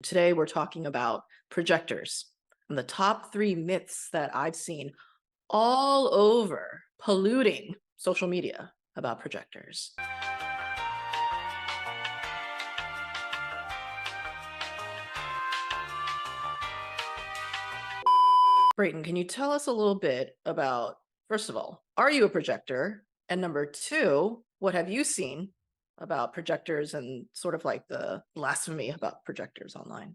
Today, we're talking about projectors and the top 3 myths that I've seen all over polluting social media about projectors. Brayton, can you tell us a little bit about, first of all, are you a projector? And number two, what have you seen about projectors and sort of like the blasphemy about projectors online?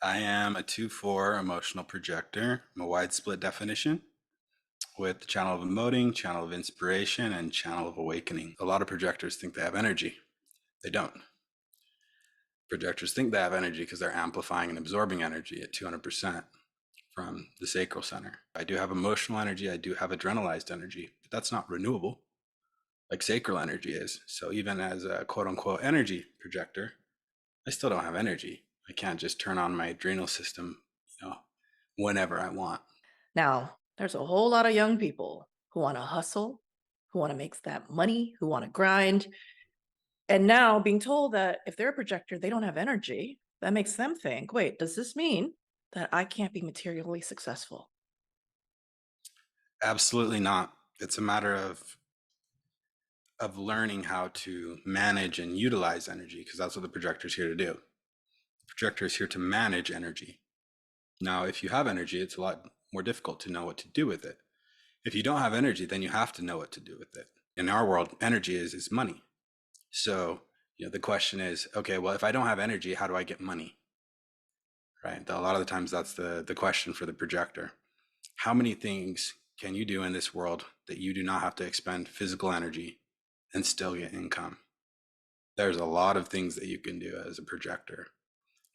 I am a 2-4 emotional projector. I'm a wide split definition with the channel of emoting, channel of inspiration, and channel of awakening. A lot of projectors think they have energy. They don't. Projectors think they have energy because they're amplifying and absorbing energy at 200% from the sacral center. I do have emotional energy. I do have adrenalized energy, but that's not renewable like sacral energy is. So even as a quote unquote energy projector, I still don't have energy. I can't just turn on my adrenal system, whenever I want. Now, there's a whole lot of young people who want to hustle, who want to make that money, who want to grind. And now being told that if they're a projector, they don't have energy, that makes them think, wait, does this mean that I can't be materially successful? Absolutely not. It's a matter of learning how to manage and utilize energy, because that's what the projector is here to do. The projector is here to manage energy. Now, if you have energy, it's a lot more difficult to know what to do with it. If you don't have energy, then you have to know what to do with it. In our world, energy is money. So, the question is, okay, well, if I don't have energy, how do I get money? Right? A lot of the times that's the question for the projector. How many things can you do in this world that you do not have to expend physical energy and still get income? There's a lot of things that you can do as a projector.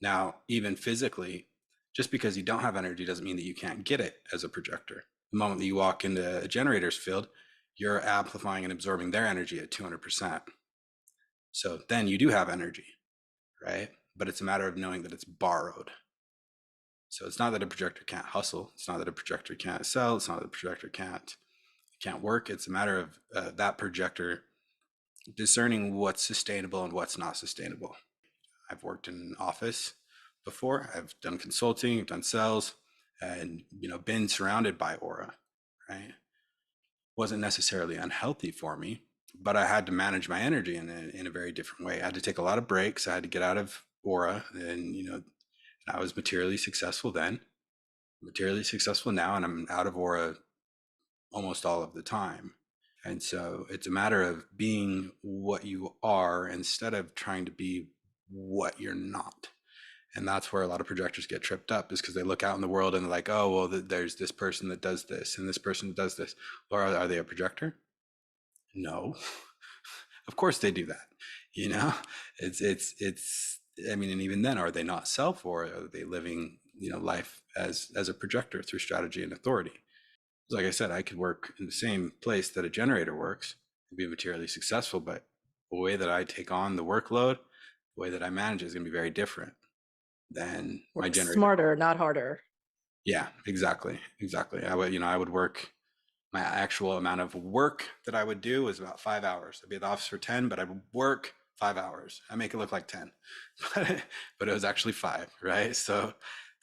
Now, even physically, just because you don't have energy doesn't mean that you can't get it as a projector. The moment that you walk into a generator's field, you're amplifying and absorbing their energy at 200%. So then you do have energy, right? But it's a matter of knowing that it's borrowed. So it's not that a projector can't hustle. It's not that a projector can't sell. It's not that a projector can't work. It's a matter of that projector discerning what's sustainable and what's not sustainable. I've worked in an office before. I've done consulting, I've done sales, and been surrounded by aura, right? Wasn't necessarily unhealthy for me, but I had to manage my energy in a very different way. I had to take a lot of breaks. I had to get out of aura, and I was materially successful then, materially successful now, and I'm out of aura almost all of the time. And so it's a matter of being what you are instead of trying to be what you're not. And that's where a lot of projectors get tripped up, is because they look out in the world and they're like, oh, well, there's this person that does this and this person that does this. Or are they a projector? No. Of course they do that. You know, it's, I mean, and even then, are they not self, or are they living, life as a projector through strategy and authority? Like I said, I could work in the same place that a generator works and be materially successful, but the way that I take on the workload, the way that I manage is going to be very different than my Work generator. smarter, not harder. Yeah, exactly. Exactly. I would work, my actual amount of work that I would do was about 5 hours. I'd be at the office for 10, but I would work 5 hours. I make it look like 10, but it was actually five, right? So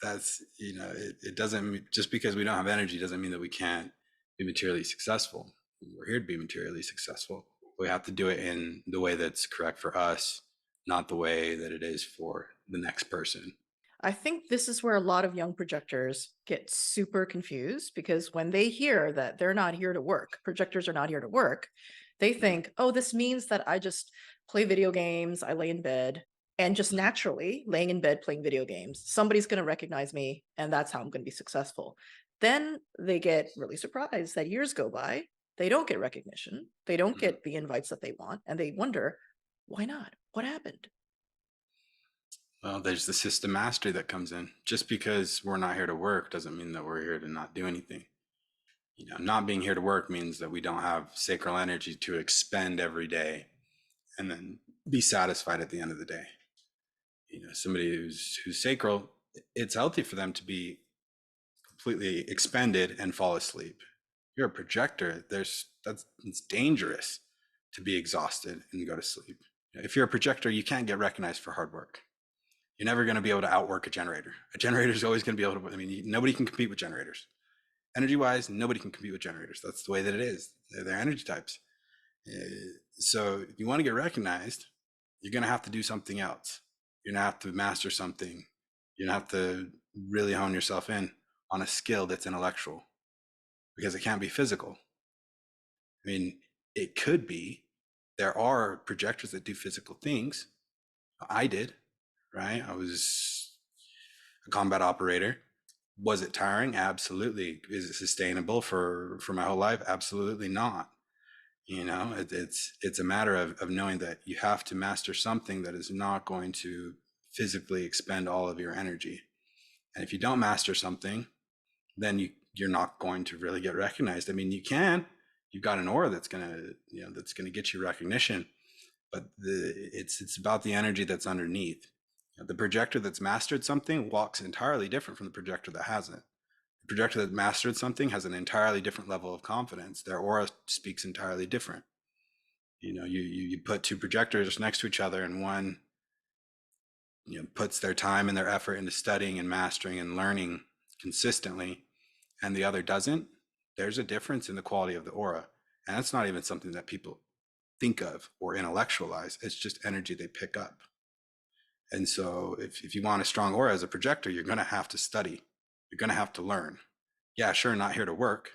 that's, it doesn't, just because we don't have energy doesn't mean that we can't be materially successful. We're here to be materially successful. We have to do it in the way that's correct for us, not the way that it is for the next person. I think this is where a lot of young projectors get super confused because when they hear that they're not here to work, projectors are not here to work, they Mhm. think, oh, this means that I just play video games, I lay in bed, and just naturally laying in bed playing video games, somebody's going to recognize me, and that's how I'm going to be successful. Then they get really surprised that years go by, they don't get recognition, they don't Mhm. get the invites that they want, and they wonder, why not? What happened? Well, there's the system mastery that comes in. Just because we're not here to work doesn't mean that we're here to not do anything. Not being here to work means that we don't have sacral energy to expend every day and then be satisfied at the end of the day. Somebody who's sacral, it's healthy for them to be completely expended and fall asleep. You're a projector. It's dangerous to be exhausted and go to sleep. If you're a projector, you can't get recognized for hard work. You're never going to be able to outwork a generator. A generator is always going to be able to, I mean, nobody can compete with generators. Energy wise, nobody can compete with generators. That's the way that it is. They're energy types. So if you want to get recognized, you're going to have to do something else. You're going to have to master something. You're going to have to really hone yourself in on a skill that's intellectual, because it can't be physical. I mean, it could be. There are projectors that do physical things. I did, right? I was a combat operator. Was it tiring? Absolutely. Is it sustainable for my whole life? Absolutely not. It's a matter of knowing that you have to master something that is not going to physically expend all of your energy. And if you don't master something, then you're not going to really get recognized. I mean, you've got an aura that's gonna get you recognition, but it's about the energy that's underneath. The projector that's mastered something walks entirely different from the projector that hasn't. The projector that mastered something has an entirely different level of confidence. Their aura speaks entirely different. You put two projectors next to each other, and one puts their time and their effort into studying and mastering and learning consistently, and the other doesn't. There's a difference in the quality of the aura, and that's not even something that people think of or intellectualize. It's just energy they pick up. And so if you want a strong aura as a projector, you're going to have to study. You're going to have to learn. Yeah, sure, not here to work,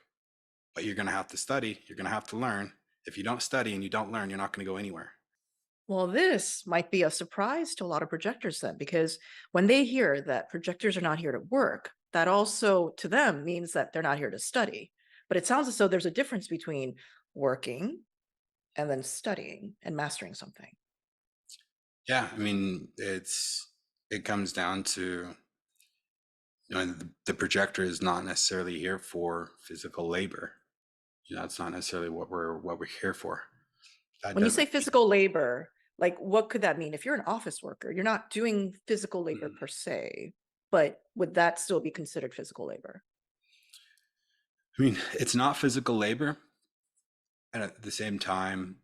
but you're going to have to study. You're going to have to learn. If you don't study and you don't learn, you're not going to go anywhere. Well, this might be a surprise to a lot of projectors then, because when they hear that projectors are not here to work, that also to them means that they're not here to study. But it sounds as though there's a difference between working and then studying and mastering something. Yeah, I mean, it comes down to the projector is not necessarily here for physical labor. It's not necessarily what we're here for. That When you say doesn't. physical labor, like what could that mean? If you're an office worker, you're not doing physical labor per se, but would that still be considered physical labor? I mean, it's not physical labor, and at the same time,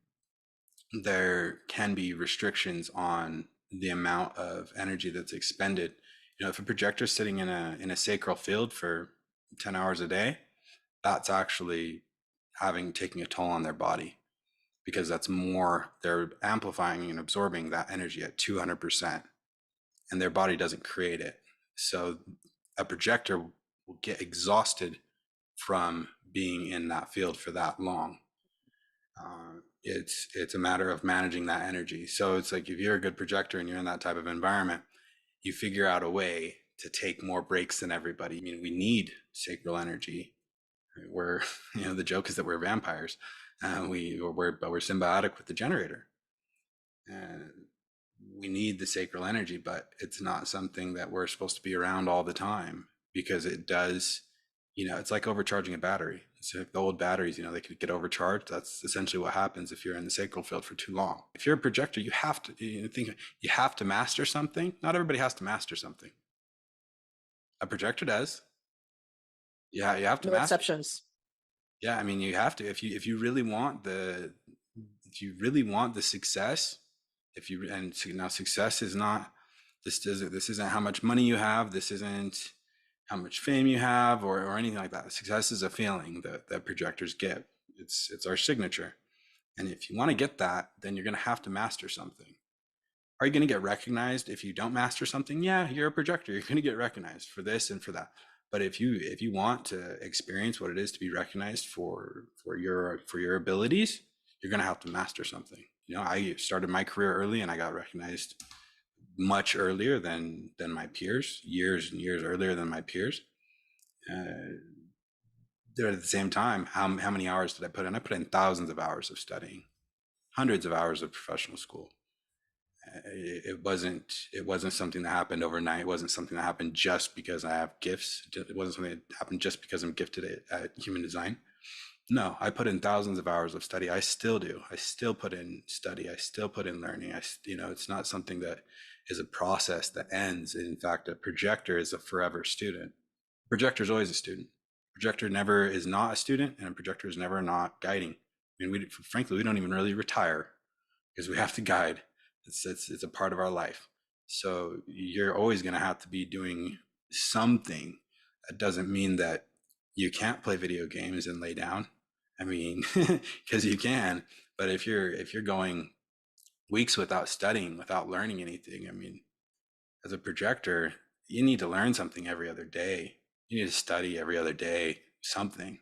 there can be restrictions on the amount of energy that's expended. If a projector's sitting in a sacral field for 10 hours a day, that's actually taking a toll on their body, because they're amplifying and absorbing that energy at 200%, and their body doesn't create it. So a projector will get exhausted from being in that field for that long. It's a matter of managing that energy. So it's like if you're a good projector and you're in that type of environment, you figure out a way to take more breaks than everybody. I mean, we need sacral energy. We're the joke is that we're vampires. We're symbiotic with the generator. And we need the sacral energy, but it's not something that we're supposed to be around all the time, because it does, it's like overcharging a battery. It's like the old batteries, they could get overcharged. That's essentially what happens if you're in the sacral field for too long. If you're a projector, you have to you have to master something. Not everybody has to master something. A projector does. Yeah, you have to No master. exceptions. Yeah, I mean, you have to if you really want the success. If you and Now success is not this isn't how much money you have. This isn't how much fame you have, or anything like that. Success is a feeling that projectors get. It's our signature. And if you want to get that, then you're going to have to master something. Are you going to get recognized if you don't master something? Yeah, you're a projector. You're going to get recognized for this and for that. But if you want to experience what it is to be recognized for your abilities, you're going to have to master something. I started my career early, and I got recognized much earlier than my peers, years and years earlier than my peers. There at the same time, how many hours did I put in? I put in thousands of hours of studying, hundreds of hours of professional school. It wasn't something that happened overnight. It wasn't something that happened just because I have gifts. It wasn't something that happened just because I'm gifted at human design. No, I put in thousands of hours of study. I still do. I still put in study. I still put in learning. It's not something that is a process that ends. In fact, a projector is a forever student. A projector is always a student. A projector never is not a student, and a projector is never not guiding. I mean, frankly, we don't even really retire, because we have to guide. It's a part of our life. So you're always going to have to be doing something. That doesn't mean that you can't play video games and lay down. I mean, because you can, but if you're going weeks without studying, without learning anything, I mean, as a projector, you need to learn something every other day. You need to study every other day, something.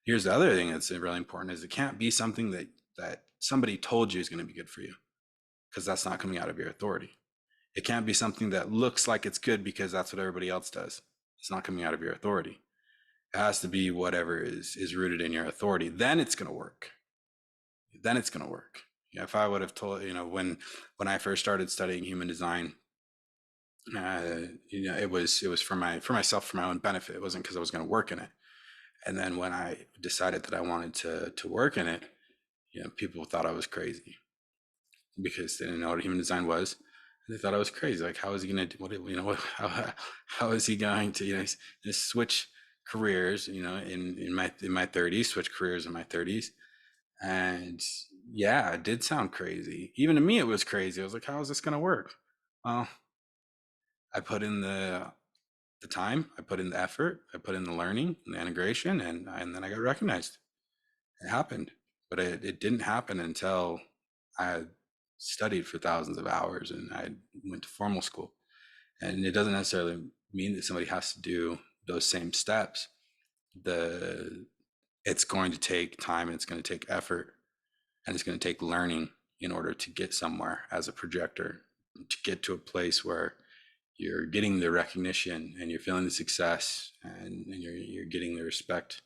Here's the other thing that's really important is it can't be something that somebody told you is going to be good for you, because that's not coming out of your authority. It can't be something that looks like it's good because that's what everybody else does. It's not coming out of your authority. It has to be whatever is rooted in your authority. Then it's going to work. Then it's going to work. Yeah, if I would have told, when I first started studying human design, it was for myself, for my own benefit. It wasn't because I was going to work in it. And then when I decided that I wanted to work in it, people thought I was crazy because they didn't know what human design was. And they thought I was crazy. Like, how is he going to do what, how is he going to, switch careers, in my 30s, switch careers in my 30s. And yeah, it did sound crazy. Even to me, it was crazy. I was like, how is this going to work? Well, I put in the time, I put in the effort, I put in the learning and the integration, and then I got recognized. It happened, but it didn't happen until I had studied for thousands of hours and I went to formal school. And it doesn't necessarily mean that somebody has to do those same steps. The It's going to take time, it's going to take effort, and it's going to take learning in order to get somewhere as a projector, to get to a place where you're getting the recognition and you're feeling the success, and you're getting the respect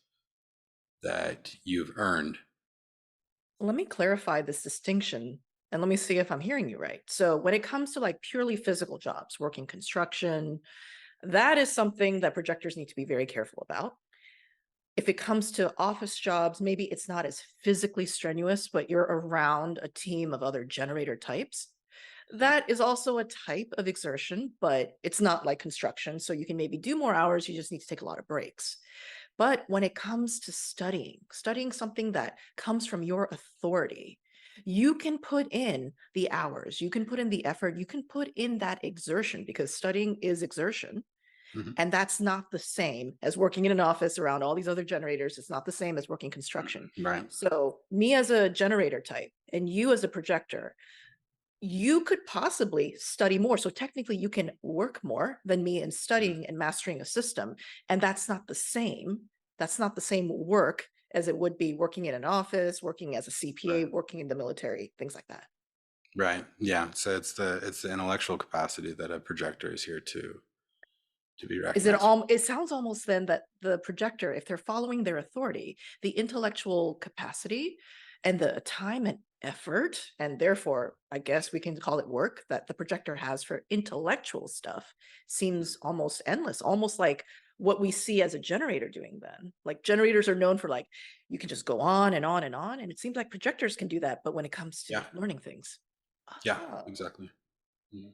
that you've earned. Let me clarify this distinction and let me see if I'm hearing you right. So, when it comes to like purely physical jobs, working construction, that is something that projectors need to be very careful about. If it comes to office jobs, maybe it's not as physically strenuous, but you're around a team of other generator types. That is also a type of exertion, but it's not like construction. So you can maybe do more hours, you just need to take a lot of breaks. But when it comes to studying something that comes from your authority, you can put in the hours, you can put in the effort, you can put in that exertion because studying is exertion. Mhm. And that's not the same as working in an office around all these other generators. It's not the same as working construction. Right. So, me as a generator type and you as a projector, you could possibly study more. So, technically, you can work more than me in Mhm. studying and mastering a system. And that's not the same. That's not the same work as it would be working in an office, working as a CPA, Right. working in the military, things like that. Right. Yeah. So it's the intellectual capacity that a projector is here to be Is it recognized for. all it sounds almost then that the projector, if they're following their authority, the intellectual capacity and the time and effort, and therefore, I guess we can call it work that the projector has for intellectual stuff seems almost endless, almost like what we see as a generator doing then. Like generators are known for like you can just go on and on and on. And it seems like projectors can do that, but when it comes to Yeah. learning things. Yeah. Ah. Exactly. Mhm.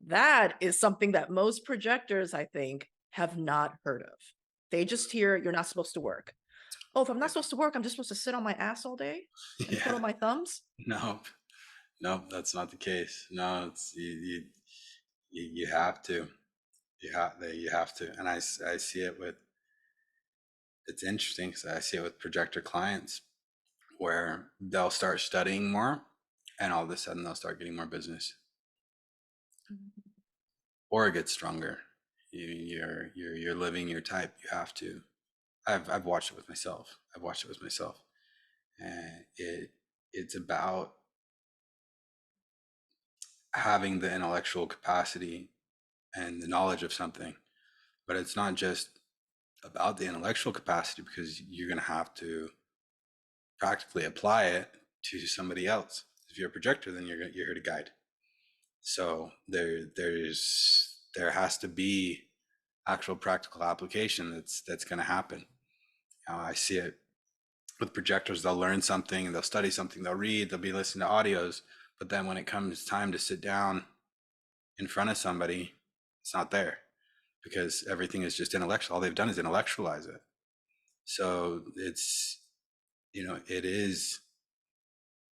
That is something that most projectors, I think, have not heard of. They just hear you're not supposed to work. Oh, if I'm not supposed to work, I'm just supposed to sit on my ass all day and Yeah. twiddle my thumbs? No. No, that's not the case. No, it's you have to. You have to. And I see it with, it's interesting because I see it with projector clients where they'll start studying more and all of a sudden they'll start getting more business or get stronger. You're living your type. You have to. I've watched it with myself. I've watched it with myself. And it's about having the intellectual capacity and the knowledge of something, but it's not just about the intellectual capacity because you're going to have to practically apply it to somebody else. If you're a projector, then you're here to guide. So there has to be actual practical application that's going to happen. I see it with projectors. They'll learn something, they'll study something, they'll read, they'll be listening to audios, but then when it comes time to sit down in front of somebody, it's not there because everything is just intellectual. All they've done is intellectualize it. So it is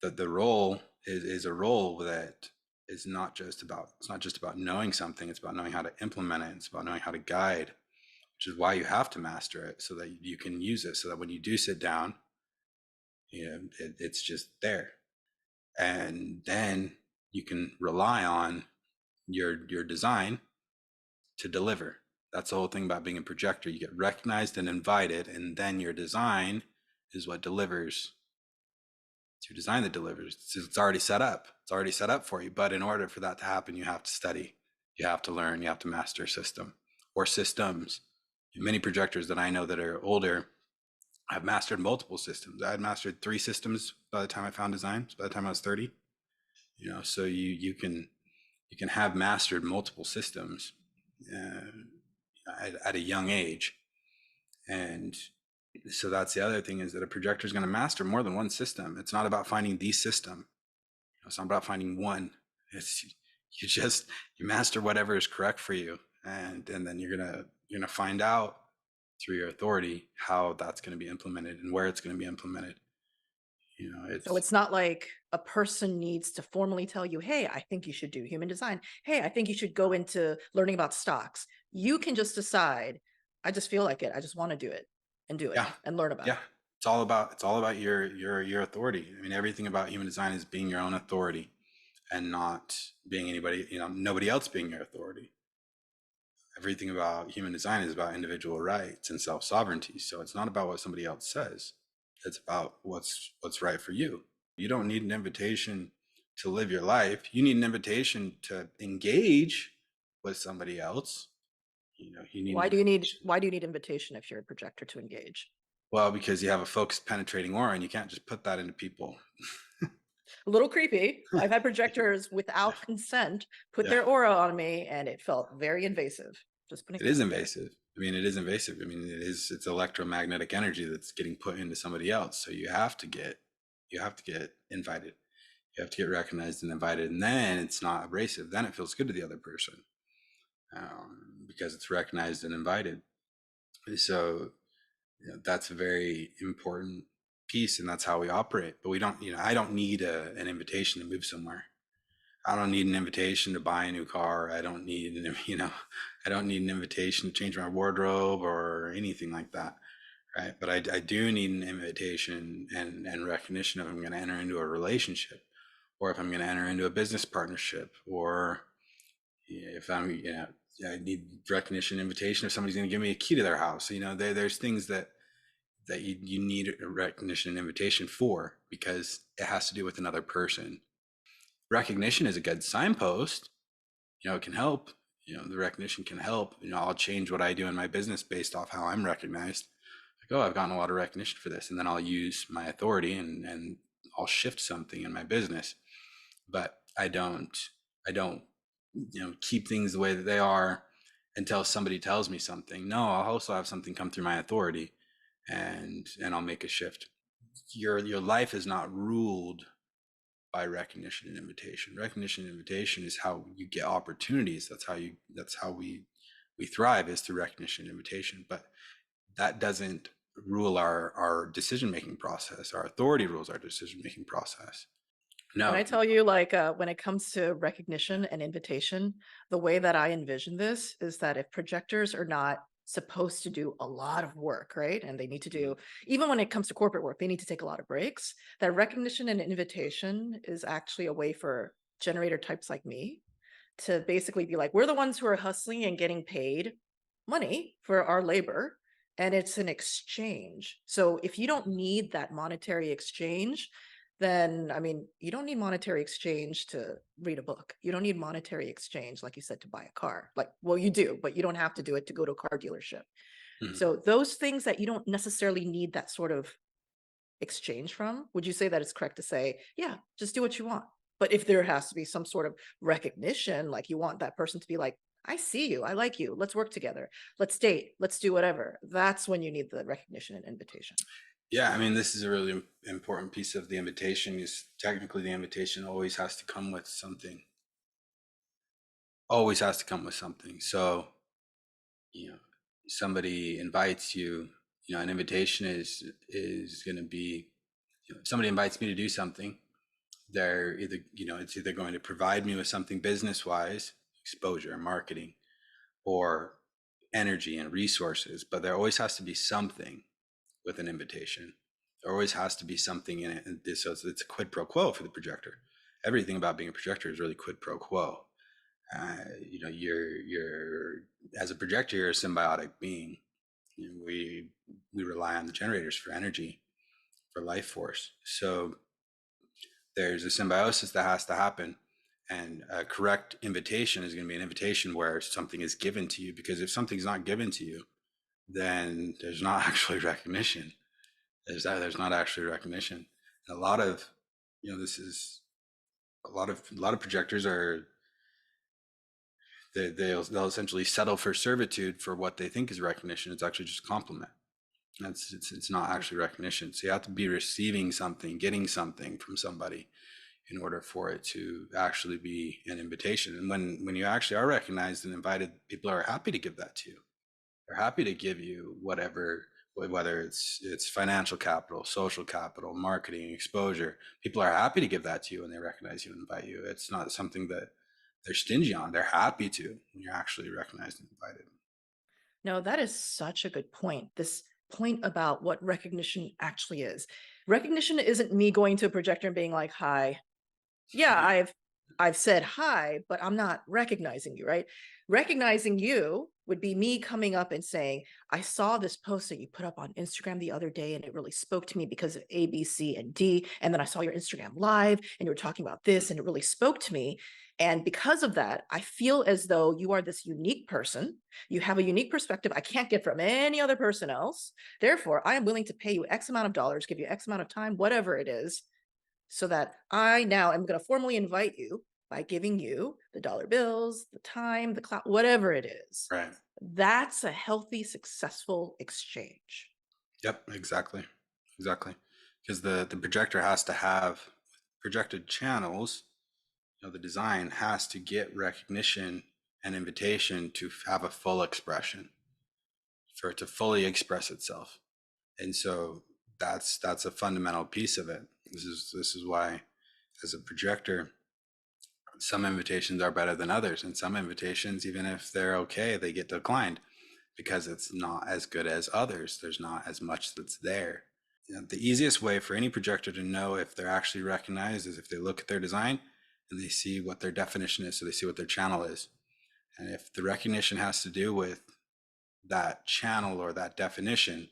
that the role is a role that is not just about, it's not just about knowing something, it's about knowing how to implement it. It's about knowing how to guide, which is why you have to master it so that you can use it, so that when you do sit down, it's just there. And then you can rely on your design to deliver. That's the whole thing about being a projector. You get recognized and invited, and then your design is what delivers. It's your design that delivers. It's already set up. It's already set up for you. But in order for that to happen, you have to study. You have to learn. You have to master a system or systems. Many projectors that I know that are older have mastered multiple systems. I had mastered 3 systems by the time I found design. By the time I was 30, so you can have mastered multiple systems at a young age. And so that's the other thing, is that a projector is going to master more than one system. It's not about finding the system. It's not about finding one. It's you master whatever is correct for you, and then you're gonna find out through your authority how that's going to be implemented and where it's going to be implemented. So It's it's not like a person needs to formally tell you, hey, I think you should do human design. Hey, I think you should go into learning about stocks. You can just decide, I just feel like it. I just want to do it yeah, and learn about yeah. it. It's all about your authority. I mean, everything about human design is being your own authority and not being anybody. Nobody else being your authority. Everything about human design is about individual rights and self-sovereignty. So it's not about what somebody else says. It's about what's right for you. You don't need an invitation to live your life. You need an invitation to engage with somebody else. You need an invitation. Why do you need invitation if you're a projector to engage? Well, because you have a focused penetrating aura and you can't just put that into people. A little creepy. I've had projectors without consent put Yeah. their aura on me and it felt very invasive. Just putting It that is out there. invasive. I mean, it is invasive. I mean, it's electromagnetic energy that's getting put into somebody else. So you have to get invited. You have to get recognized and invited, and then it's not abrasive. Then it feels good to the other person, because it's recognized and invited. So that's a very important piece, and that's how we operate. But we don't. I don't need an invitation to move somewhere. I don't need an invitation to buy a new car. I don't need I don't need an invitation to change my wardrobe or anything like that. Right. But I do need an invitation and recognition if I'm going to enter into a relationship, or if I'm going to enter into a business partnership, or if I need recognition, invitation if somebody's going to give me a key to their house. There's things that you need a recognition and invitation for, because it has to do with another person. Recognition is a good signpost. It can help. The recognition can help. I'll change what I do in my business based off how I'm recognized. Like, oh, I've gotten a lot of recognition for this, and then I'll use my authority and I'll shift something in my business. But I don't keep things the way that they are until somebody tells me something. No, I'll also have something come through my authority, and I'll make a shift. Your life is not ruled by recognition and invitation. Recognition and invitation is how you get opportunities. That's how we thrive, is through recognition and invitation. But that doesn't rule our decision making process. Our authority rules our decision making process. Can No. I tell you, like, when it comes to recognition and invitation, the way that I envision this is that if projectors are not supposed to do a lot of work, right? And they need to do, even when it comes to corporate work, they need to take a lot of breaks. That recognition and invitation is actually a way for generator types like me to basically be like, we're the ones who are hustling and getting paid money for our labor. And it's an exchange. So if you don't need that monetary exchange, then I mean, you don't need monetary exchange to read a book. You don't need monetary exchange, like you said, to buy a car. Like, well, you do, but you don't have to do it to go to a car dealership. Mhm. So those things that you don't necessarily need that sort of exchange from, would you say that it's correct to say, yeah, just do what you want? But if there has to be some sort of recognition, like you want that person to be like, I see you, I like you, let's work together, let's date, let's do whatever. That's when you need the recognition and invitation. Yeah, I mean, this is a really important piece of the invitation. Is technically the invitation always has to come with something. Always has to come with something. So, you know, somebody invites you. An invitation is going to be. If somebody invites me to do something, They're either, it's either going to provide me with something business wise, exposure, marketing, or energy and resources, but there always has to be something with an invitation. There always has to be something in it. And so it's a quid pro quo for the projector. Everything about being a projector is really quid pro quo. You're as a projector, you're a symbiotic being. We rely on the generators for energy, for life force. So there's a symbiosis that has to happen, and a correct invitation is going to be an invitation where something is given to you, because if something's not given to you, then there's not actually recognition. There's not actually recognition. And a lot of, this is a lot of projectors are, they'll essentially settle for servitude for what they think is recognition. It's actually just a compliment. It's not actually recognition. So you have to be receiving something, getting something from somebody in order for it to actually be an invitation. And when you actually are recognized and invited, people are happy to give that to you. They're happy to give you whatever, whether it's financial capital, social capital, marketing, exposure. People are happy to give that to you when they recognize you and invite you. It's not something that they're stingy on. They're happy to when you're actually recognized and invited. No, that is such a good point. This point about what recognition actually is. Recognition isn't me going to a projector and being like, "Hi." Yeah, Yeah. I've said hi, but I'm not recognizing you, right? Recognizing you would be me coming up and saying, "I saw this post that you put up on Instagram the other day and it really spoke to me because of A, B, C, and D. And then I saw your Instagram live and you were talking about this and it really spoke to me. And because of that, I feel as though you are this unique person. You have a unique perspective I can't get from any other person else. Therefore, I am willing to pay you X amount of dollars, give you X amount of time, whatever it is, so that I now am going to formally invite you by giving you the dollar bills, the time, the clout, whatever it is." Right. That's a healthy, successful exchange. Yep, exactly. Exactly. Because the projector has to have projected channels, the design has to get recognition and invitation to have a full expression, for it to fully express itself. And so that's a fundamental piece of it. This is why, as a projector, some invitations are better than others, and some invitations, even if they're okay, they get declined because it's not as good as others. There's not as much that's there. The easiest way for any projector to know if they're actually recognized is if they look at their design and they see what their definition is, so they see what their channel is. And if the recognition has to do with that channel or that definition,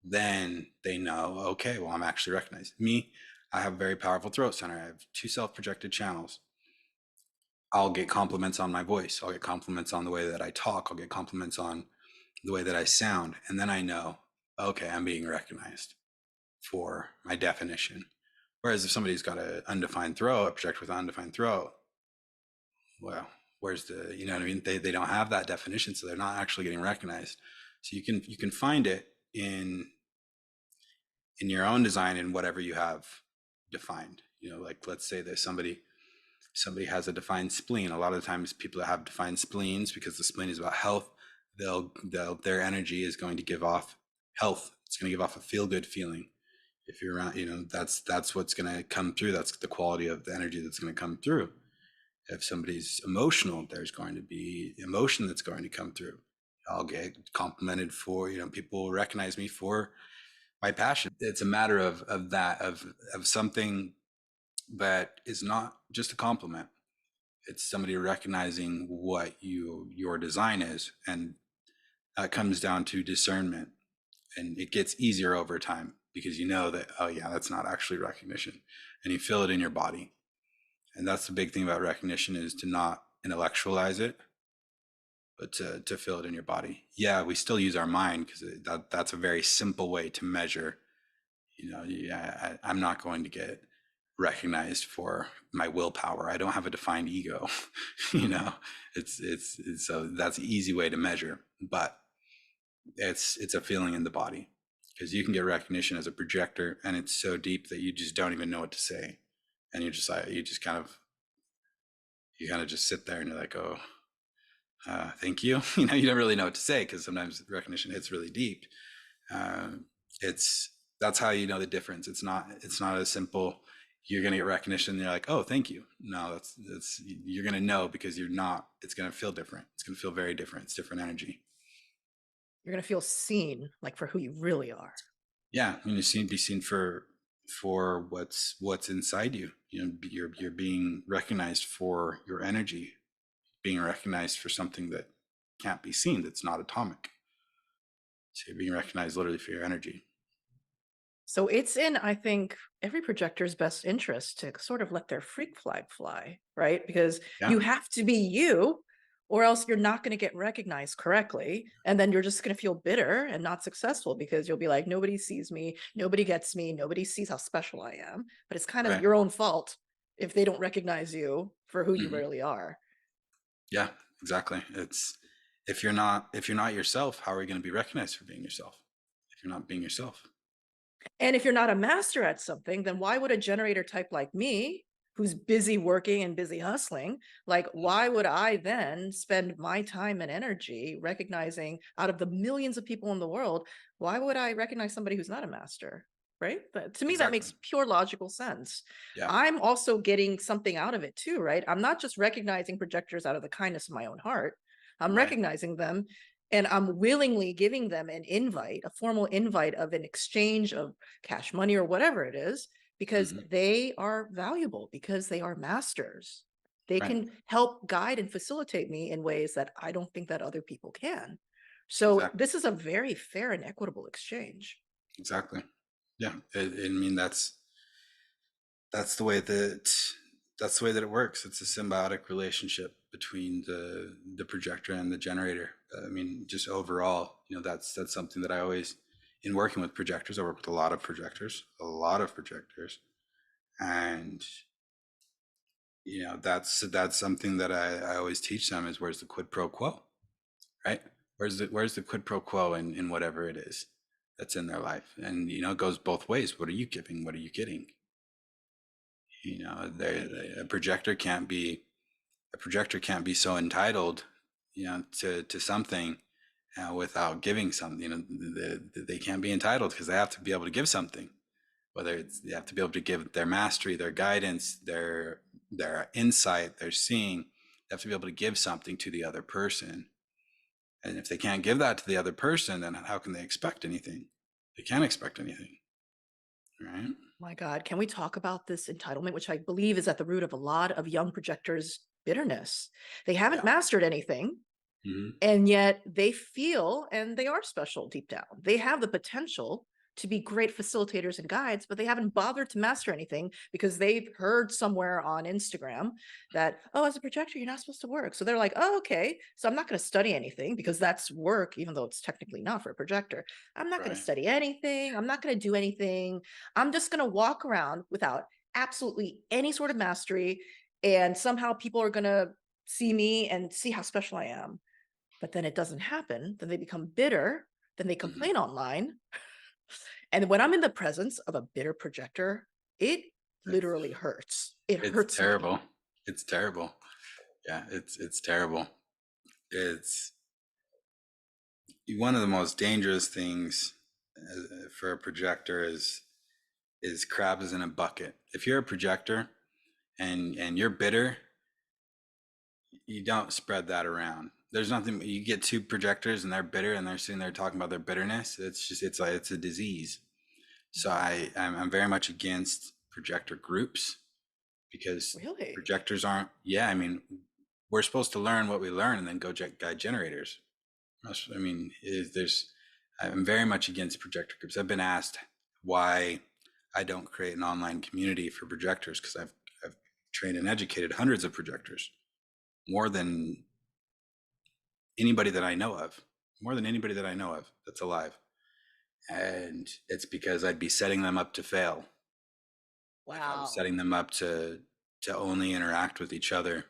then they know, okay, well, I'm actually recognized. Me, I have a very powerful throat center. I have 2 self-projected channels. I'll get compliments on my voice. I'll get compliments on the way that I talk. I'll get compliments on the way that I sound. And then I know, okay, I'm being recognized for my definition. Whereas if somebody's got an undefined throat, a projector with an undefined throat, well, where's the, you know what I mean? They don't have that definition, so they're not actually getting recognized. So you can find it in your own design, in whatever you have defined. Like, let's say that somebody has a defined spleen. A lot of the times people that have defined spleens, because the spleen is about health, their energy is going to give off health. It's going to give off a feel good feeling. If you're around, that's what's going to come through. That's the quality of the energy that's going to come through. If somebody's emotional, there's going to be emotion that's going to come through. I'll get complimented for, people recognize me for my passion. It's a matter of something that is not just a compliment. It's somebody recognizing what your design is, and that comes down to discernment. And it gets easier over time because you know that, oh yeah, that's not actually recognition, and you feel it in your body. And that's the big thing about recognition, is to not intellectualize it, but to feel it in your body. Yeah, we still use our mind, because that's a very simple way to measure. I'm not going to get recognized for my willpower. I don't have a defined ego. you know, it's so that's an easy way to measure, but it's a feeling in the body, because you can get recognition as a projector, and it's so deep that you just don't even know what to say, and you're just like, you kind of just sit there and you're like, oh, thank you. You don't really know what to say, because sometimes recognition hits really deep. It's That's how you know the difference. It's not as simple. you're going to get recognition. And you're like, oh, thank you. No, that's you're going to know because you're not. It's going to feel different. It's going to feel very different. It's different energy. You're going to feel seen, like for who you really are. Yeah, and be seen for what's inside you. You know, you're being recognized for your energy, being recognized for something that can't be seen, that's not atomic. So you're being recognized literally for your energy. So it's in, I think, every projector's best interest to sort of let their freak flag fly, right? Because Yeah, you have to be you, or else you're not going to get recognized correctly. And then you're just going to feel bitter and not successful because you'll be like, nobody sees me, nobody gets me, nobody sees how special I am. But it's kind of right. your own fault if they don't recognize you for who you Hmm. really are. Yeah, exactly. It's if you're not yourself, how are you going to be recognized for being yourself? If you're not being yourself, And if you're not a master at something, then why would a generator type like me, who's busy working and busy hustling, like, why would I then spend my time and energy recognizing out of the millions of people in the world, why would I recognize somebody who's not a master? Right? But to me, that exactly. makes pure logical sense. Yeah, I'm also getting something out of it too, right? I'm not just recognizing projectors out of the kindness of my own heart. I'm right. recognizing them and I'm willingly giving them an invite, a formal invite of an exchange of cash money or whatever it is, because Hmm. they are valuable, because they are masters. They Right. can help guide and facilitate me in ways that I don't think that other people can. So Exactly. this is a very fair and equitable exchange. Exactly. Yeah. I mean, that's the way that that's the way that it works. It's a symbiotic relationship between the projector and the generator. I mean, just overall, that's something that I always, in working with projectors, I work with a lot of projectors, and that's something that I always teach them is where's the quid pro quo, right? Where's the quid pro quo in whatever it is that's in their life, and it goes both ways. What are you giving? What are you getting? A projector can't be so entitled, to something, without giving something. They can't be entitled because they have to be able to give something. Whether it's they have to be able to give their mastery, their guidance, their insight, their seeing. They have to be able to give something to the other person. And if they can't give that to the other person, then how can they expect anything? They can't expect anything, right? My God, can we talk about this entitlement, which I believe is at the root of a lot of young projectors' bitterness? They haven't Yeah. mastered anything. Hmm. And yet they feel, and they are special deep down. They have the potential to be great facilitators and guides, but they haven't bothered to master anything because they've heard somewhere on Instagram that, oh, as a projector, you're not supposed to work. So they're like, oh, okay. So I'm not going to study anything because that's work, even though it's technically not for a projector. I'm not going to Right. study anything. I'm not going to do anything. I'm just going to walk around without absolutely any sort of mastery. And somehow people are going to see me and see how special I am, but then it doesn't happen. Then they become bitter. Then they Hmm. complain online. And when I'm in the presence of a bitter projector, it It's literally hurts. It it's hurts me. terrible. It's terrible. Yeah, it's terrible. It's one of the most dangerous things, for a projector is crabs in a bucket. If you're a projector and you're bitter, you don't spread that around. There's nothing. You get two projectors and they're bitter and they're sitting there talking about their bitterness. It's a disease. So I'm very much against projector groups because Really? projectors aren't. Yeah, I mean, we're supposed to learn what we learn and then go guide generators. I mean, I'm very much against projector groups. I've been asked why I don't create an online community for projectors because I've trained and educated hundreds of projectors, more than anybody that I know of, more than anybody that I know of that's alive. And it's because I'd be setting them up to fail if I was Wow. setting them up to only interact with each other.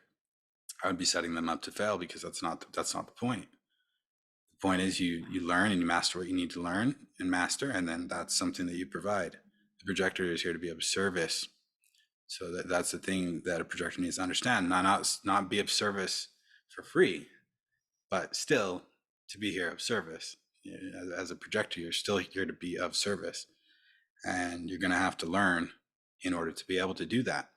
I would be setting them up to fail because that's not the point. The point is you learn and you master what you need to learn and master, and then that's something that you provide. The projector is here to be of service. So that's the thing that a projector needs to understand. Not be of service for free, but still to be here of service. As a projector, you're still here to be of service, and you're going to have to learn in order to be able to do that.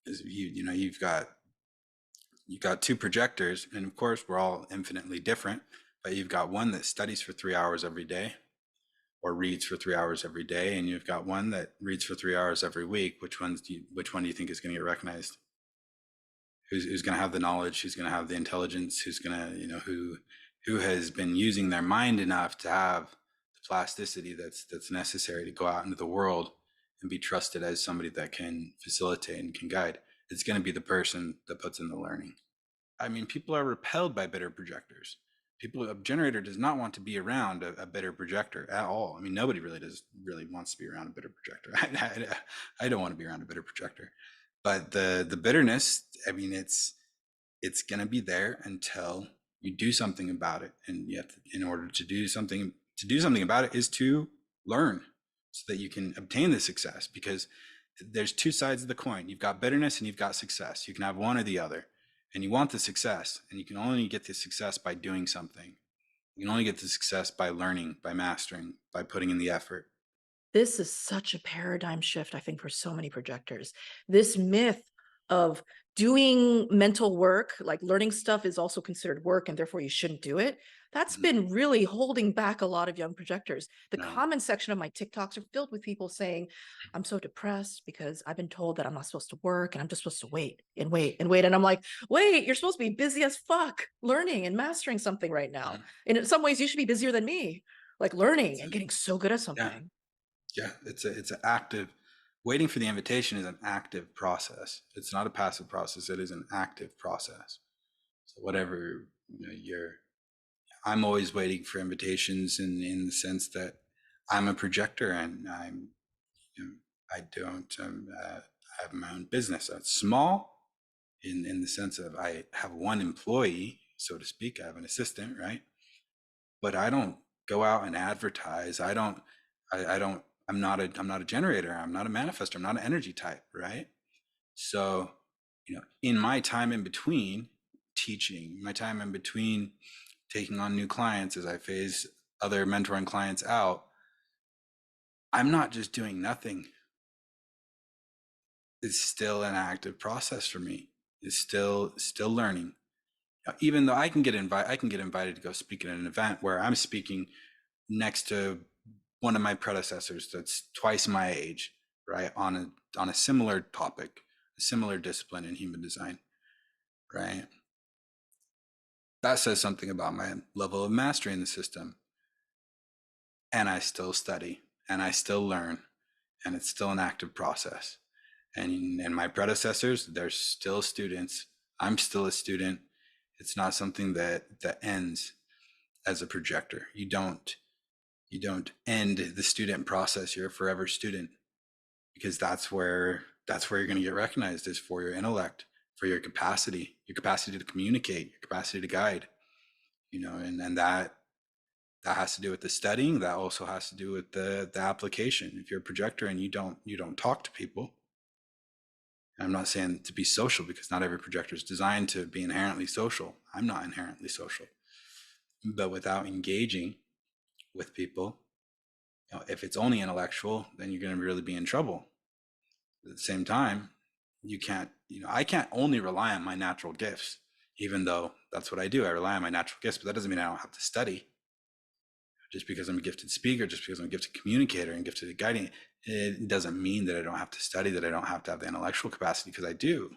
You've got two projectors, and of course we're all infinitely different, but you've got one that studies for 3 hours every day or reads for 3 hours every day, and you've got one that reads for 3 hours every week. Which one do you think is going to get recognized? Who's going to have the knowledge? Who's going to have the intelligence? Who's going to, who has been using their mind enough to have the plasticity that's necessary to go out into the world and be trusted as somebody that can facilitate and can guide? It's going to be the person that puts in the learning. I mean, people are repelled by bitter projectors. A generator does not want to be around a bitter projector at all. I mean, nobody really wants to be around a bitter projector. I don't want to be around a bitter projector, but the bitterness, I mean, it's going to be there until you do something about it. And yet, in order to do something about it is to learn so that you can obtain the success, because there's two sides of the coin. You've got bitterness and you've got success. You can have one or the other. And you want the success, and you can only get the success by doing something. You can only get the success by learning, by mastering, by putting in the effort. This is such a paradigm shift, I think, for so many projectors. This myth of doing mental work, like learning stuff is also considered work and therefore you shouldn't do it. That's been really holding back a lot of young projectors. The No. comment section of my TikToks are filled with people saying, I'm so depressed because I've been told that I'm not supposed to work and I'm just supposed to wait and wait and wait. And I'm like, wait, you're supposed to be busy as fuck learning and mastering something right now. And in some ways, you should be busier than me, like learning and getting so good at Yeah. something. Yeah, it's an active, waiting for the invitation is an active process. It's not a passive process. It is an active process. So whatever, I'm always waiting for invitations in the sense that I'm a projector, and I don't, I have my own business. So it's small in the sense of I have one employee, so to speak. I have an assistant, right? But I don't go out and advertise. I'm not a generator. I'm not a manifestor. I'm not an energy type, right? So, in my time in between teaching, my time in between taking on new clients as I phase other mentoring clients out, I'm not just doing nothing. It's still an active process for me. It's still learning. Even though I can get invited to go speak at an event where I'm speaking next to one of my predecessors that's twice my age, right, on a similar topic, a similar discipline in human design, right? That says something about my level of mastery in the system. And I still study and I still learn, and it's still an active process. And my predecessors, they're still students. I'm still a student. It's not something that ends as a projector. You don't end the student process. You're a forever student, because that's where you're going to get recognized, is for your intellect, for your capacity to communicate, your capacity to guide, and that has to do with the studying. That also has to do with the application. If you're a projector and you don't talk to people, I'm not saying to be social, because not every projector is designed to be inherently social. I'm not inherently social, but without engaging with people, if it's only intellectual, then you're going to really be in trouble. At the same time, I can't only rely on my natural gifts, even though that's what I do. I rely on my natural gifts, but that doesn't mean I don't have to study. Just because I'm a gifted speaker, just because I'm a gifted communicator and gifted at guiding, it doesn't mean that I don't have to study, that I don't have to have the intellectual capacity, because I do.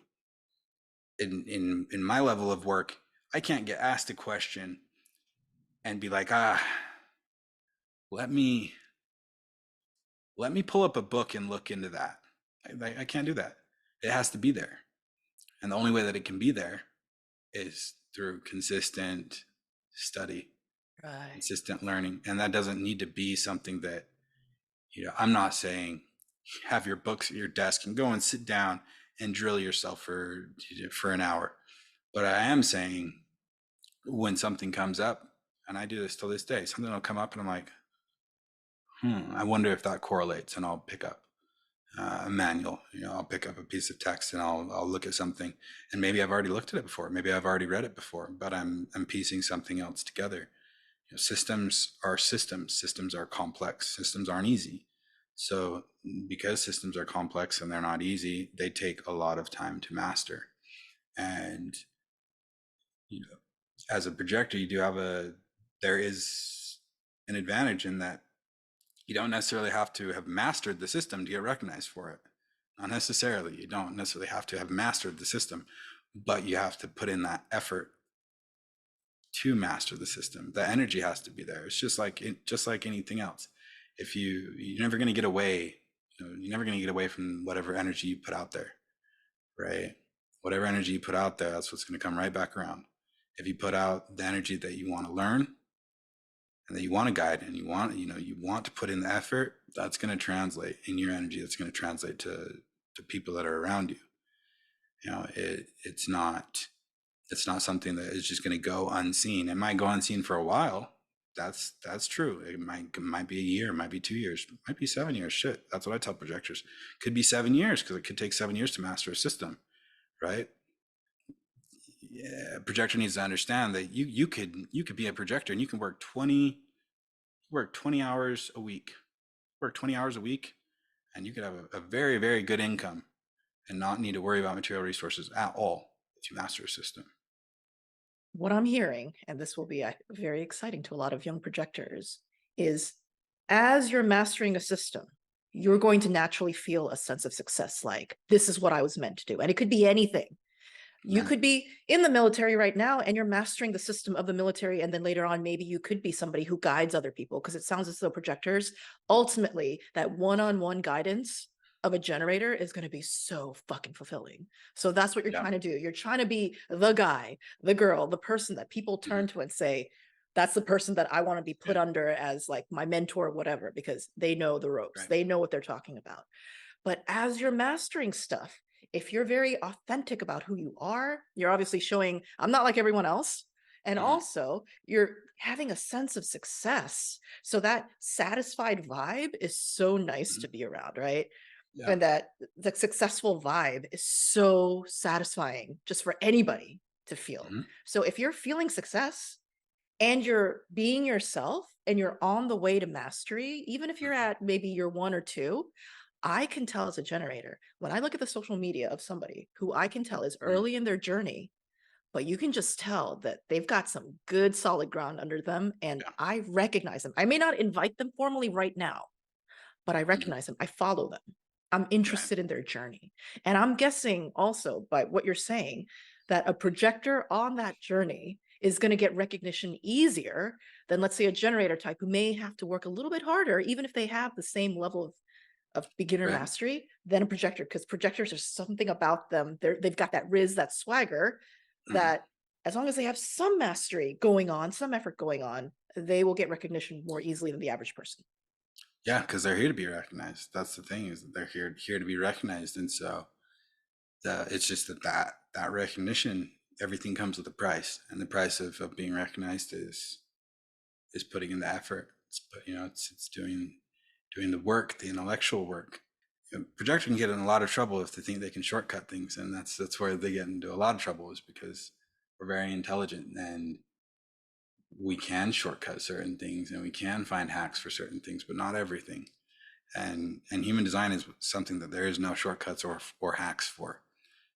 In my level of work, I can't get asked a question and be like, let me pull up a book and look into that. I can't do that. It has to be there. And the only way that it can be there is through consistent study, Right. consistent learning. And that doesn't need to be something that, I'm not saying have your books at your desk and go and sit down and drill yourself for an hour. But I am saying, when something comes up, and I do this till this day, something will come up and I'm like, I wonder if that correlates, and I'll pick up a manual. I'll pick up a piece of text and I'll look at something, and maybe I've already looked at it before, maybe I've already read it before, but I'm piecing something else together. Systems are systems. Systems are complex. Systems aren't easy. So because systems are complex and they're not easy, they take a lot of time to master. And you know, as a projector, you do have there is an advantage in that you don't necessarily have to have mastered the system to get recognized for it. Not necessarily. You don't necessarily have to have mastered the system, but you have to put in that effort to master the system. The energy has to be there. It's just like anything else. If you're never going to get away, you're never going to get away from whatever energy you put out there, right? Whatever energy you put out there, that's what's going to come right back around. If you put out the energy that you want to learn and that you want to guide and you want to put in the effort, that's going to translate in your energy. That's going to translate to people that are around you. It's not something that is just going to go unseen. It might go unseen for a while. That's true. It might be a year, it might be 2 years, it might be 7 years. Shit, that's what I tell projectors. Could be 7 years because it could take 7 years to master a system, right? Yeah, a projector needs to understand that you could be a projector and you can work 20 hours a week, and you could have a very, very good income and not need to worry about material resources at all if you master a system. What I'm hearing, and this will be very exciting to a lot of young projectors, is as you're mastering a system, you're going to naturally feel a sense of success, like this is what I was meant to do. And it could be anything. You Man, could be in the military right now and you're mastering the system of the military. And then later on, maybe you could be somebody who guides other people, because it sounds as though projectors, ultimately, that one-on-one guidance of a generator is going to be so fucking fulfilling. So that's what you're yeah. trying to do. You're trying to be the guy, the girl, the person that people turn Mhm. to and say, that's the person that I want to be put Yeah, under as like my mentor or whatever, because they know the ropes. right. They know what they're talking about. But as you're mastering stuff, if you're very authentic about who you are, you're obviously showing, I'm not like everyone else. And Mhm. also, you're having a sense of success. So that satisfied vibe is so nice Mhm. to be around, right? Yeah. And that the successful vibe is so satisfying just for anybody to feel. Mhm. So if you're feeling success and you're being yourself and you're on the way to mastery, even if you're Mhm. at maybe your one or two, I can tell as a generator, when I look at the social media of somebody who I can tell is Mhm. early in their journey, but you can just tell that they've got some good solid ground under them. And Yeah. I recognize them. I may not invite them formally right now, but I Mhm. recognize them. I follow them. I'm Right. interested in their journey. And I'm guessing also by what you're saying that a projector on that journey is going to get recognition easier than, let's say, a generator type who may have to work a little bit harder, even if they have the same level of beginner Right. mastery than a projector, because projectors are something about them. They've got that riz, that swagger, Mhm. that as long as they have some mastery going on, some effort going on, they will get recognition more easily than the average person. Yeah, because they're here to be recognized. That's the thing, is that they're here to be recognized, and so it's just that recognition, everything comes with a price, and the price of being recognized is putting in the effort. It's doing the work, the intellectual work. Projector can get in a lot of trouble if they think they can shortcut things, and that's where they get into a lot of trouble, is because we're very intelligent and we can shortcut certain things and we can find hacks for certain things, but not everything. And human design is something that there is no shortcuts or hacks for.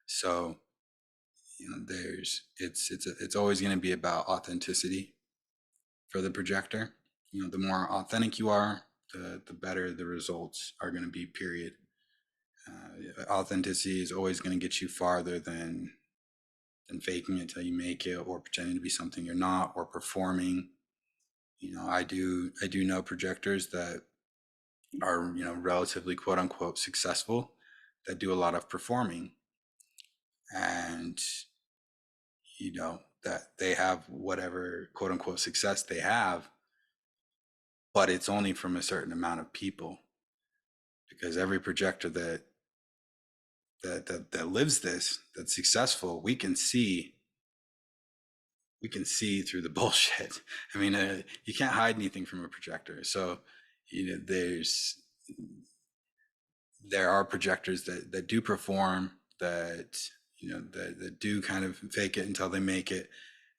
So there's it's always going to be about authenticity for the projector. The more authentic you are, the better the results are going to be. Period. Authenticity is always going to get you farther than faking it till you make it, or pretending to be something you're not, or performing. I do know projectors that are relatively quote unquote successful, that do a lot of performing, and that they have whatever quote unquote success they have, but it's only from a certain amount of people, because every projector that lives this, that's successful, we can see through the bullshit. I mean, you can't hide anything from a projector. So there are projectors that do perform, that do kind of fake it until they make it.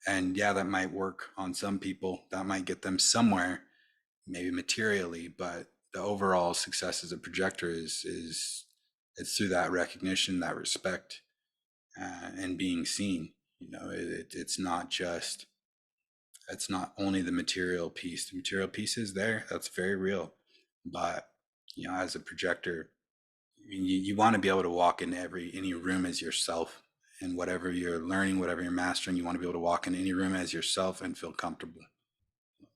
And yeah, that might work on some people, that might get them somewhere, maybe materially, but the overall success as a projector is it's through that recognition, that respect, and being seen. It's not just, it's not only the material piece. The material piece is there, that's very real, but as a projector, you want to be able to walk into any room as yourself, and whatever you're learning, whatever you're mastering, you want to be able to walk in any room as yourself and feel comfortable.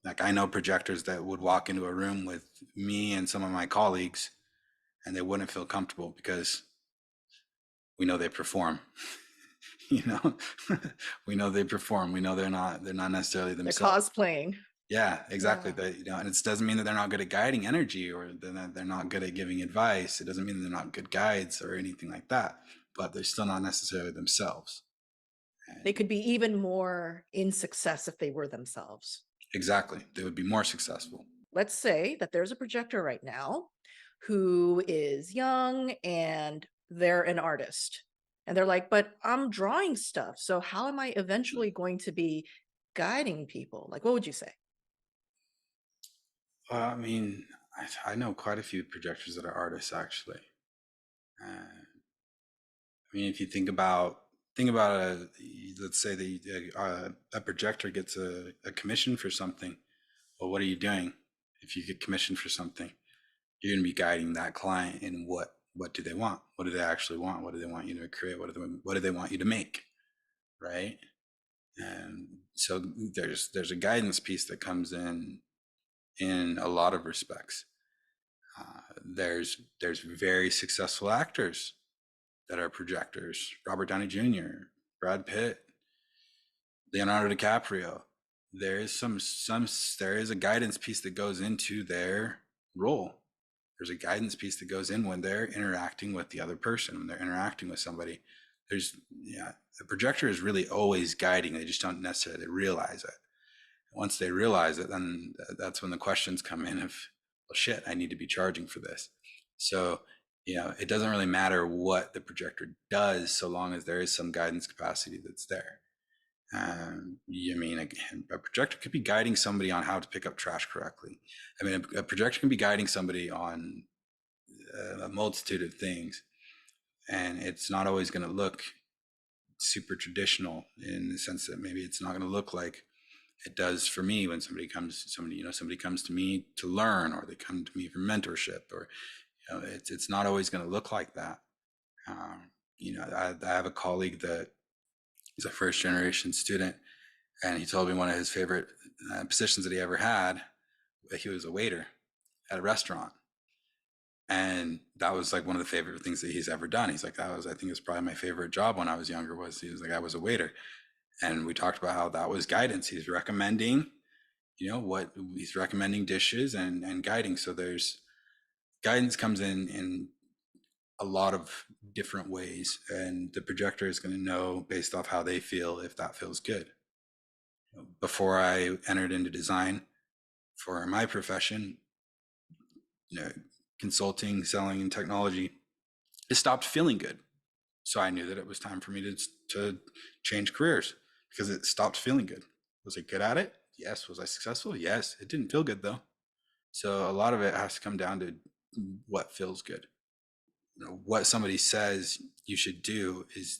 Like, I know projectors that would walk into a room with me and some of my colleagues and they wouldn't feel comfortable because we know they perform. you know we know they perform, we know they're not necessarily They're themselves. cosplaying. Yeah, exactly. Yeah. And it doesn't mean that they're not good at guiding energy, or that they're not good at giving advice. It doesn't mean they're not good guides or anything like that, but they're still not necessarily themselves. They And could be even more in success if they were themselves. exactly, they would be more successful. Let's say that there's a projector right now who is young and they're an artist. And they're like, but I'm drawing stuff. So how am I eventually going to be guiding people? Like, what would you say? I mean, I know quite a few projectors that are artists, actually. I mean, if you think about let's say a projector gets a commission for something. Well, what are you doing? If you get commissioned for something, you're going to be guiding that client in what do they want? What do they actually want? What do they want you to create? What do they want you to make? Right? And so there's a guidance piece that comes in a lot of respects. There's very successful actors that are projectors. Robert Downey Jr., Brad Pitt, Leonardo DiCaprio. There is there is a guidance piece that goes into their role. There's a guidance piece that goes in when they're interacting with the other person, when they're interacting with somebody. The projector is really always guiding. They just don't necessarily realize it. Once they realize it, then that's when the questions come in of, well, shit, I need to be charging for this. So, it doesn't really matter what the projector does so long as there is some guidance capacity that's there. Again, a projector could be guiding somebody on how to pick up trash correctly. I mean, a projector can be guiding somebody on a multitude of things, and it's not always going to look super traditional, in the sense that maybe it's not going to look like it does for me when somebody comes to me to learn, or they come to me for mentorship, or it's not always going to look like that. I have a colleague that is a first generation student, and he told me one of his favorite positions that he ever had. He was a waiter at a restaurant, and that was like one of the favorite things that he's ever done. He's like, I think it was probably my favorite job when I was younger. He was like, I was a waiter. And we talked about how that was guidance. He's recommending, what he's recommending dishes and guiding. So there's guidance comes in a lot of different ways, and the projector is going to know based off how they feel if that feels good. Before I entered into design for my profession, consulting, selling, and technology, it stopped feeling good. So I knew that it was time for me to change careers, because it stopped feeling good. Was I good at it? Yes. Was I successful? Yes. It didn't feel good though. So a lot of it has to come down to what feels good. What somebody says you should do is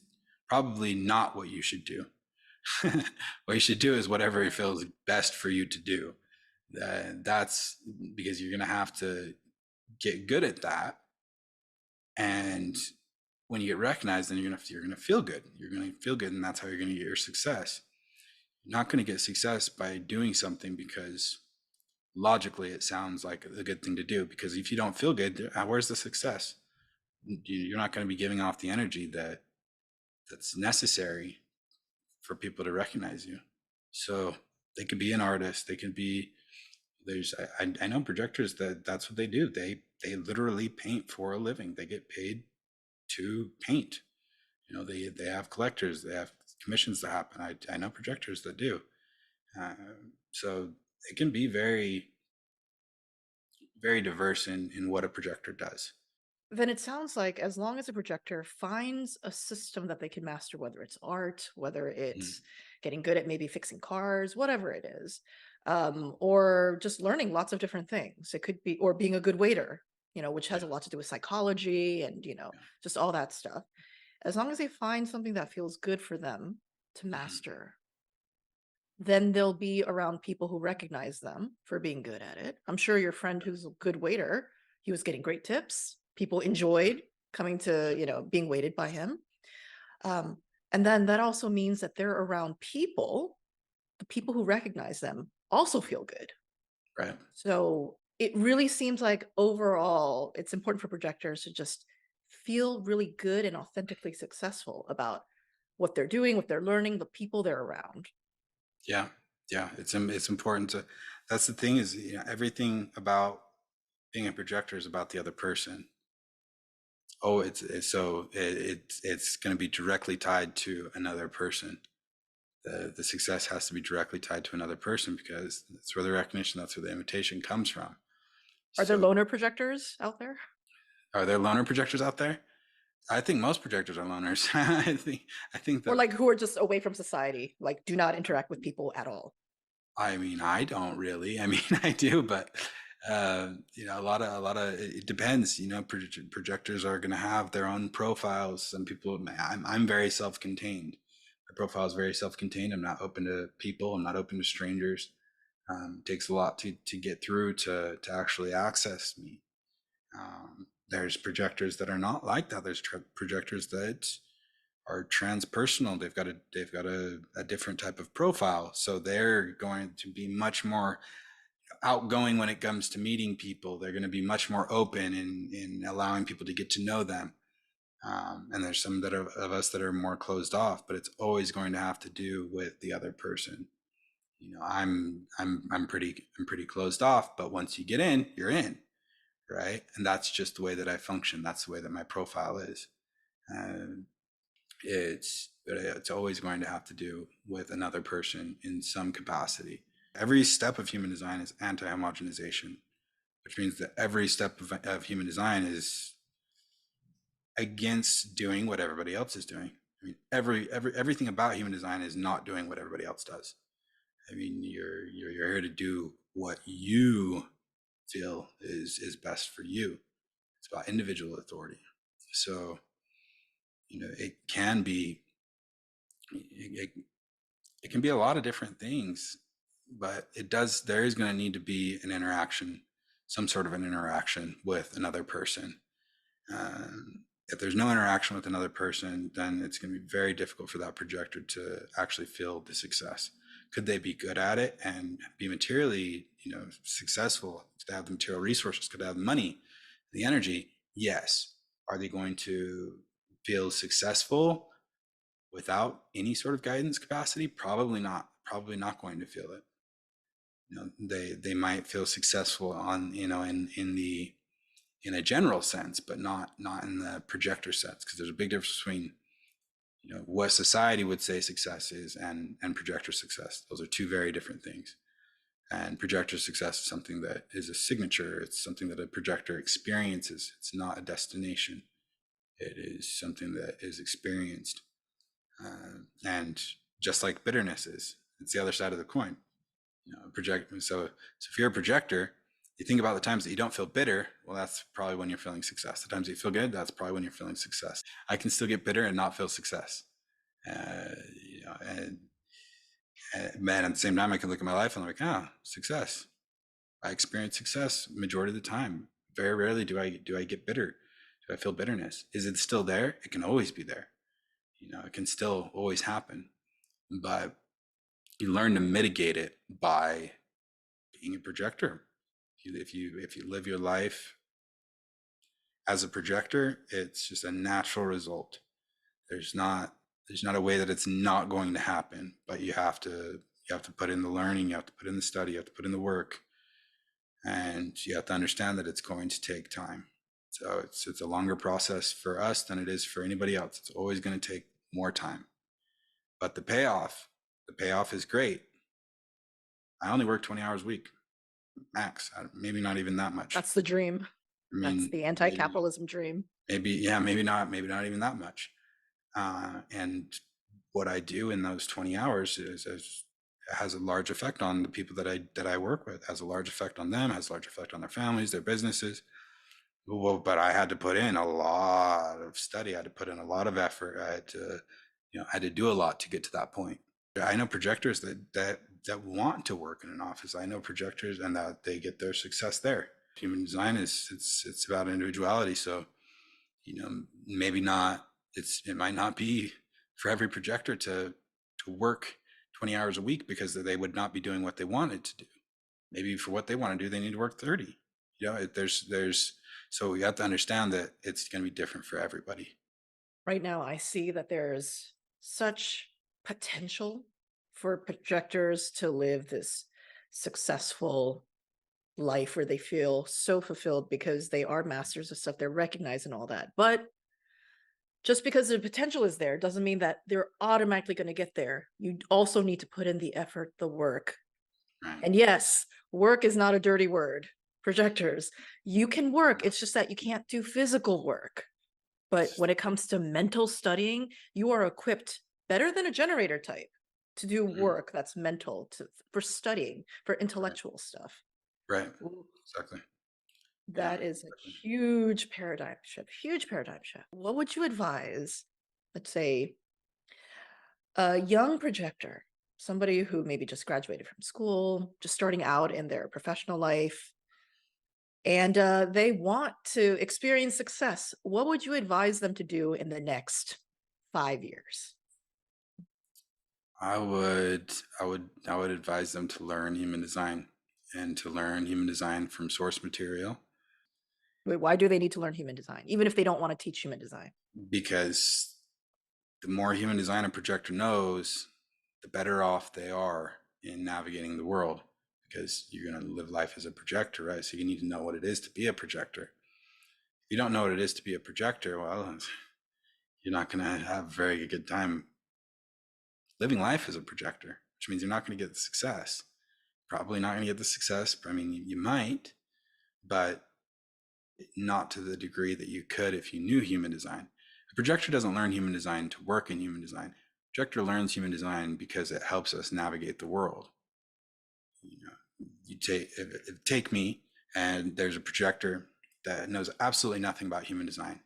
probably not what you should do. What you should do is whatever feels best for you to do. That's because you're going to have to get good at that. And when you get recognized, then you're gonna feel good. You're gonna feel good, and that's how you're gonna get your success. You're not gonna get success by doing something because logically it sounds like a good thing to do. Because if you don't feel good, where's the success? You're not gonna be giving off the energy that's necessary for people to recognize you. So they could be an artist. They could be I know projectors that's what they do. They literally paint for a living. They get paid to paint. They have collectors, they have commissions that happen. I know projectors that do. uh, so it can be very, very diverse in what a projector does. Then it sounds like as long as a projector finds a system that they can master, whether it's art, whether Mm, it's getting good at maybe fixing cars, whatever it is, or just learning lots of different things. It could be, or being a good waiter, which has yeah, a lot to do with psychology and, yeah. just all that stuff. As long as they find something that feels good for them to Mhm. master, then they'll be around people who recognize them for being good at it. I'm sure your friend who's a good waiter, he was getting great tips. People enjoyed coming to, being waited by him. Um, and then that also means that they're around people, the people who recognize them also feel good. Right. So it really seems like overall, it's important for projectors to just feel really good and authentically successful about what they're doing, what they're learning, the people they're around. Yeah. Yeah. It's important to, that's the thing is, everything about being a projector is about the other person. Oh, it's going to be directly tied to another person. The success has to be directly tied to another person because that's where the recognition, that's where the invitation comes from. Are there So, loner projectors out there? are there loner projectors out there? I think most projectors are loners. I think Or that, like who are just away from society, like do not interact with people at all? I mean, I don't really. I mean, I do, but a lot of it depends. Projectors are going to have their own profiles. Some people, I'm very self-contained. My profile is very self-contained. I'm not open to people. I'm not open to strangers. It takes a lot to get through to actually access me. There's projectors that are not like that. There's projectors that are transpersonal. They've got a different type of profile, so they're going to be much more outgoing when it comes to meeting people. They're going to be much more open in allowing people to get to know them. And there's some of us that are more closed off, but it's always going to have to do with the other person. I'm pretty closed off, but once you get in, you're in, right? And that's just the way that I function. That's the way that my profile is. And it's always going to have to do with another person in some capacity. Every step of human design is anti-homogenization, which means that every step of human design is against doing what everybody else is doing. I mean, everything about human design is not doing what everybody else does. I mean, you're here to do what you feel is best for you. It's about individual authority. So, it can be it, it can be a lot of different things, but there is going to need to be an interaction, some sort of an interaction with another person. If there's no interaction with another person, then it's going to be very difficult for that projector to actually feel the success. Could they be good at it and be materially, successful? Could they have the material resources? Could they have the money, the energy? Yes. Are they going to feel successful without any sort of guidance capacity? Probably not. Probably not going to feel it. They might feel successful on, in a general sense, but not in the projector sense, because there's a big difference between what society would say success is and projector success. Those are two very different things. And projector success is something that is a signature. It's something that a projector experiences. It's not a destination. It is something that is experienced. And just like bitterness is, it's the other side of the coin. So if you're a projector, you think about the times that you don't feel bitter. Well, that's probably when you're feeling success. The times that you feel good, that's probably when you're feeling success. I can still get bitter and not feel success. Uh, and man, at the same time, I can look at my life and I'm like, success. I experience success majority of the time. Very rarely do I get bitter. Do I feel bitterness? Is it still there? It can always be there. It can still always happen, but you learn to mitigate it by being a projector. If you live your life as a projector, it's just a natural result. There's not there's not a way that it's not going to happen, but you have to put in the learning, you have to put in the study, you have to put in the work, and you have to understand that it's going to take time. So it's a longer process for us than it is for anybody else. It's always going to take more time, but the payoff is great. I only work 20 hours a week max, maybe not even that much. That's the dream. I That's mean, the anti-capitalism dream. maybe, yeah, maybe not even that much. And what I do in those 20 hours is has a large effect on the people that I work with, has a large effect on them, has a large effect on their families, their businesses. Well, but I had to put in a lot of study. I had to put in a lot of effort. I had to, I had to do a lot to get to that point. I know projectors that want to work in an office. I know projectors and that they get their success there. Human design is it's about individuality. So, maybe not, it might not be for every projector to work 20 hours a week because they would not be doing what they wanted to do. Maybe for what they want to do, they need to work 30. There's so we have to understand that it's going to be different for everybody. Right now, I see that there's such potential for projectors to live this successful life where they feel so fulfilled because they are masters of stuff, they're recognized and all that. But just because the potential is there doesn't mean that they're automatically going to get there. You also need to put in the effort, the work. Right. And yes, work is not a dirty word. Projectors, you can work. It's just that you can't do physical work. But when it comes to mental studying, you are equipped better than a generator type to do Mhm. work that's mental for studying, for intellectual stuff. Right. Ooh, Exactly. Yeah. that is a Exactly. huge paradigm shift, huge paradigm shift. What would you advise, let's say, a young projector, somebody who maybe just graduated from school, just starting out in their professional life, and they want to experience success? What would you advise them to do in the next 5 years? I would advise them to learn human design and to learn human design from source material Wait, why do they need to learn human design, even if they don't want to teach human design? because the more human design a projector knows, the better off they are in navigating the world because you're going to live life as a projector, right? So you need to know what it is to be a projector. If you don't know what it is to be a projector, well, you're not going to have a very good time living life as a projector, which means you're not going to get the success. Probably not going to get the success. I mean, you might, but not to the degree that you could if you knew human design. A projector doesn't learn human design to work in human design. A projector learns human design because it helps us navigate the world. You take me, and there's a projector that knows absolutely nothing about human design,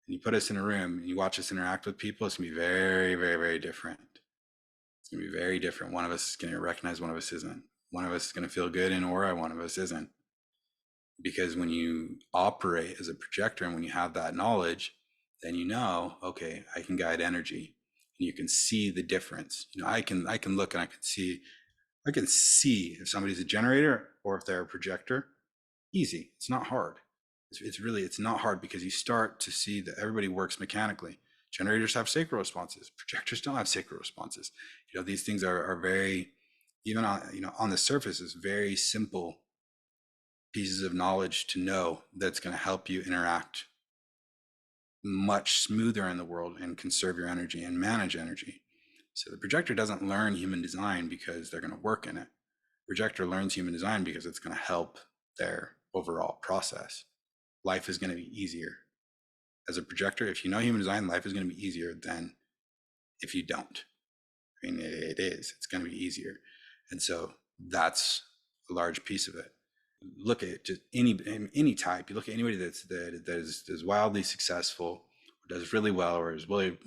and you put us in a room and you watch us interact with people. It's gonna be very, very, very different. It's gonna be very different. One of us is gonna recognize, one of us isn't. One of us is gonna feel good in aura, one of us isn't. Because when you operate as a projector and when you have that knowledge, then okay, I can guide energy, and you can see the difference. I can look and I can see if somebody's a generator or if they're a projector. Easy. It's not hard. It's not hard because you start to see that everybody works mechanically. Generators have sacral responses. Projectors don't have sacral responses. These things are very, even on the surface, is very simple pieces of knowledge to know that's going to help you interact much smoother in the world and conserve your energy and manage energy. So the projector doesn't learn human design because they're going to work in it. Projector learns human design because it's going to help their overall process. Life is going to be easier. As a projector, if you know human design, life is going to be easier than if you don't. I mean, it is. It's going to be easier. And so that's a large piece of it. Look at just any type. You look at anybody that is wildly successful, or does really well, or is really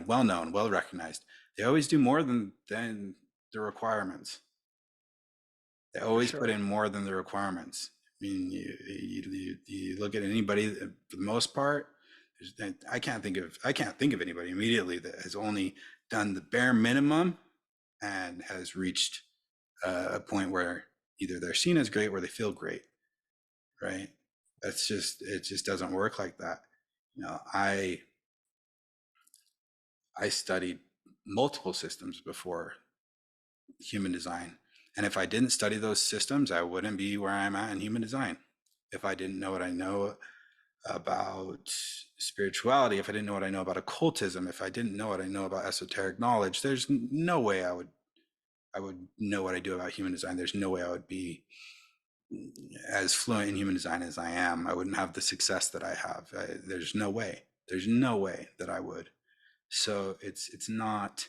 well known, well recognized. They always do more than the requirements. They always put Sure. in more than the requirements. I mean, you look at anybody, for the most part. I can't think of anybody immediately that has only done the bare minimum and has reached a point where either they're seen as great or they feel great, right? It just doesn't work like that. I studied multiple systems before human design, and if I didn't study those systems, I wouldn't be where I'm at in human design. If I didn't know what I know about spirituality, if I didn't know what I know about occultism, if I didn't know what I know about esoteric knowledge, there's no way I would know what I do about human design. There's no way I would be as fluent in human design as I am, I wouldn't have the success that I have. There's no way. There's no way that I would. So it's not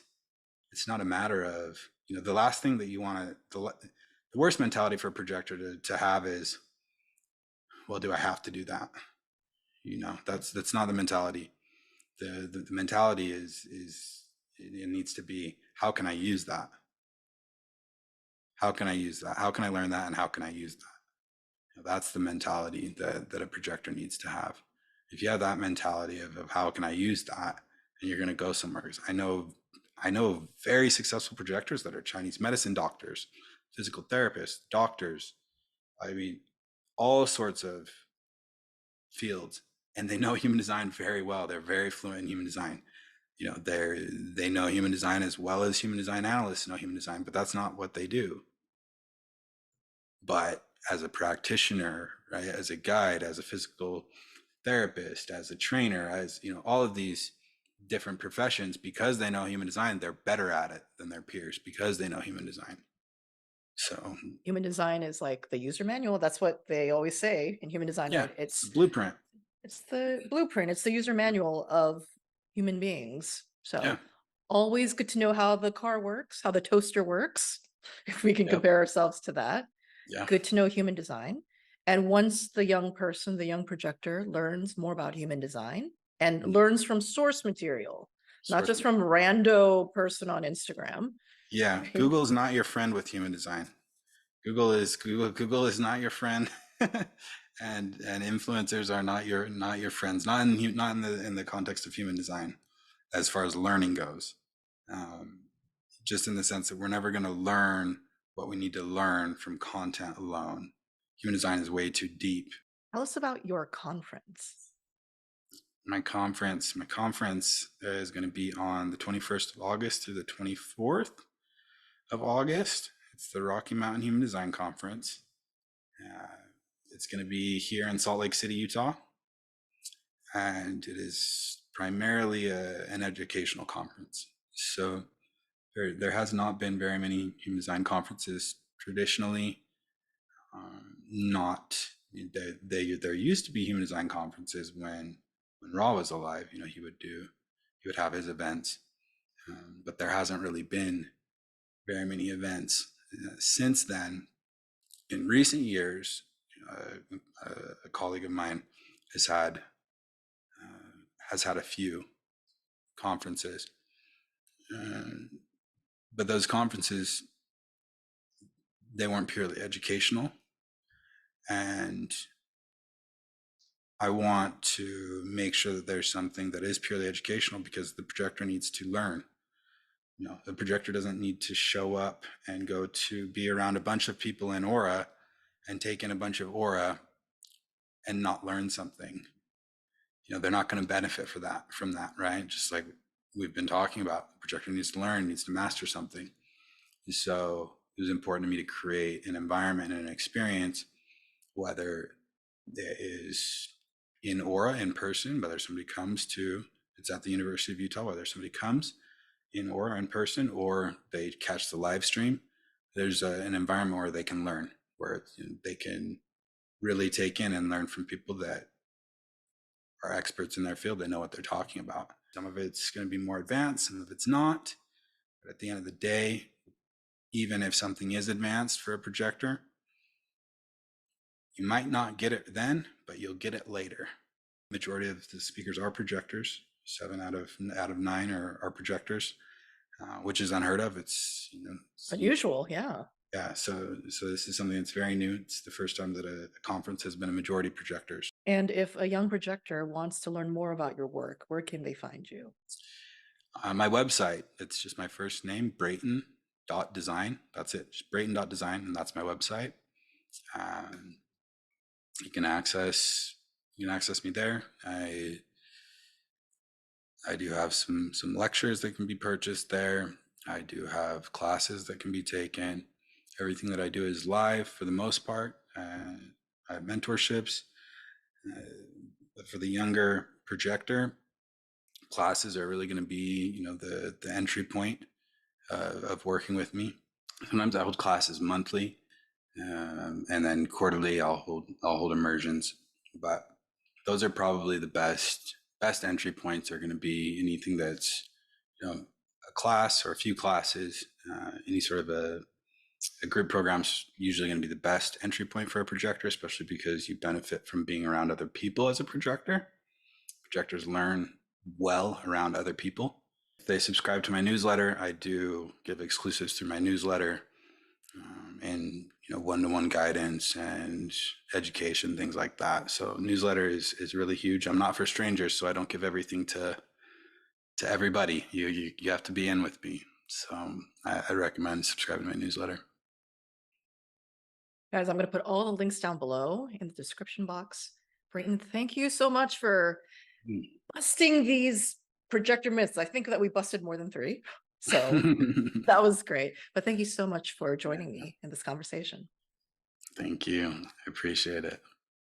a matter of, the last thing that you want to, the worst mentality for a projector to have is, well, do I have to do that? That's not the mentality. The mentality is it needs to be, how can I use that? How can I use that? How can I learn that? And how can I use that? That's the mentality that a projector needs to have. If you have that mentality of how can I use that, and you're going to go somewhere. Because I know very successful projectors that are Chinese medicine doctors, physical therapists, doctors. I mean, all sorts of fields, and they know human design very well. They're very fluent in human design. They know human design as well as human design analysts know human design, but that's not what they do. But as a practitioner, right, as a guide, as a physical therapist, as a trainer, as all of these different professions, because they know human design, they're better at it than their peers because they know human design. So Human design is like the user manual. That's what they always say in human design, yeah, right? it's the blueprint. It's the blueprint. It's the user manual of human beings. Yeah. So always good to know how the car works, how the toaster works, if we can Yep. compare ourselves to that. Yeah. Good to know human design. And once the young person, the young projector learns more about human design and learns from source material, not Source just from rando person on Instagram, Yeah, right? Google is not your friend with human design. Google is not your friend, and influencers are not your friends. Not in the context of human design, as far as learning goes. Um, just in the sense that we're never going to learn what we need to learn from content alone. Human design is way too deep. Tell us about your conference. My conference is going to be on the 21st of August through the 24th of August. It's the Rocky Mountain Human Design Conference. Uh, it's going to be here in Salt Lake City, Utah, and it is primarily an educational conference. So there has not been very many human design conferences traditionally. Not there used to be human design conferences when Ra was alive. He would have his events, but there hasn't really been very many events since then. In recent years, a colleague of mine has had a few conferences, but those conferences, they weren't purely educational, and I want to make sure that there's something that is purely educational, because the projector needs to learn. The projector doesn't need to show up and go to be around a bunch of people in aura and take in a bunch of aura and not learn something. They're not going to benefit from that, right? Just like we've been talking about, the projector needs to learn, needs to master something. So it was important to me to create an environment and an experience, whether it is in aura, in person, whether somebody comes to, it's at the University of Utah, whether somebody comes in aura, in person, or they catch the live stream, there's an environment where they can learn, where they can really take in and learn from people that are experts in their field. They know what they're talking about. Some of it's going to be more advanced, some of it's not. But at the end of the day, even if something is advanced for a projector, you might not get it then, but you'll get it later. Majority of the speakers are projectors. 7 out of 9 are projectors, which is unheard of. It's Unusual, yeah. yeah. So this is something that's very new. It's the first time that a conference has been a majority projectors. And if a young projector wants to learn more about your work, where can they find you? My website, it's just my first name, Breyton.design. That's it, just Breyton.design, and that's my website. Um, you can access me there. I do have some lectures that can be purchased there. I do have classes that can be taken. Everything that I do is live for the most part. I have mentorships. But for the younger projector, classes are really going to be, the entry point of working with me. Sometimes I hold classes monthly, And then quarterly I'll hold immersions. But those are probably the best entry points are going to be anything that's, a class or a few classes. Any sort of a group program's usually going to be the best entry point for a projector, especially because you benefit from being around other people as a projector. Projectors learn well around other people. If they subscribe to my newsletter, I do give exclusives through my newsletter, and one-to-one guidance and education, things like that. So newsletter is really huge. I'm not for strangers, so I don't give everything to everybody. You have to be in with me. So I recommend subscribing to my newsletter. Guys, I'm going to put all the links down below in the description box. Brayton, thank you so much for busting these projector myths. I think that we busted more than 3. So that was great. But thank you so much for joining me in this conversation. Thank you. I appreciate it.